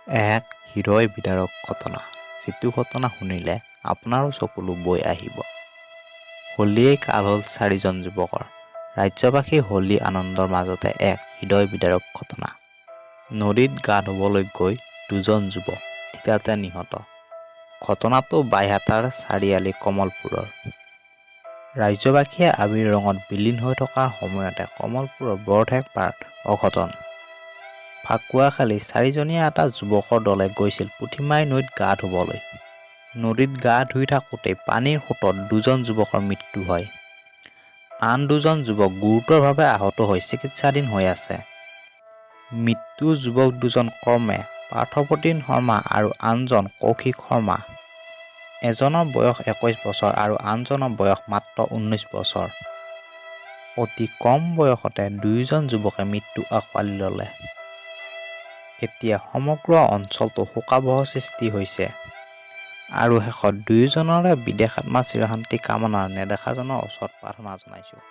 এক হৃদয় বিদাৰক ঘটনা, যিটো ঘটনা শুনিলে আপোনাৰো চকুলো বৈ আহিব। হোলীয়ে কাল হ'ল 4জন যুৱকৰ। ৰাজ্যবাসী হোলী আনন্দৰ মাজতে এক হৃদয় বিদাৰক ঘটনা। নদীত গা ধুবলৈ গৈ 2জন যুৱক থিতাতে নিহত। ঘটনাটো বাইহাটাৰ চাৰিআলি কমলপুৰৰ। ৰাজ্যবাসীয়ে আবিৰ ৰঙত বিলীন হৈ থকাৰ সময়তে কমলপুৰৰ বৰঠেকপাৰাত অঘটন। ফাকুৱাখালি 4জনীয়া এটা যুৱকৰ দলে গৈছিল পুঠিমাৰী নৈত গা ধুবলৈ। নদীত গা ধুই থাকোঁতে পানীৰ সোঁতত 2জন যুৱকৰ মৃত্যু হয়। আন 2জন যুৱক গুৰুতৰভাৱে আহত হৈ চিকিৎসাধীন হৈ আছে। মৃত্যু যুৱক 2জন ক্ৰমে পাৰ্থপ্ৰতিম শৰ্মা আৰু আনজন কৌশিক শৰ্মা। এজনৰ বয়স 21 বছৰ আৰু আনজনৰ বয়স মাত্ৰ 19 বছৰ। অতি কম বয়সতে 2জন যুৱকে মৃত্যু আঁকোৱালি ল'লে। এতিয়া সমগ্ৰ অঞ্চলটো শোকাবহ সৃষ্টি হৈছে আৰু শেষত 2জনৰে বিদেশাত্মা চিৰশান্তি কামনাৰে নেদেখাজনৰ ওচৰত প্ৰাৰ্থনা জনাইছোঁ।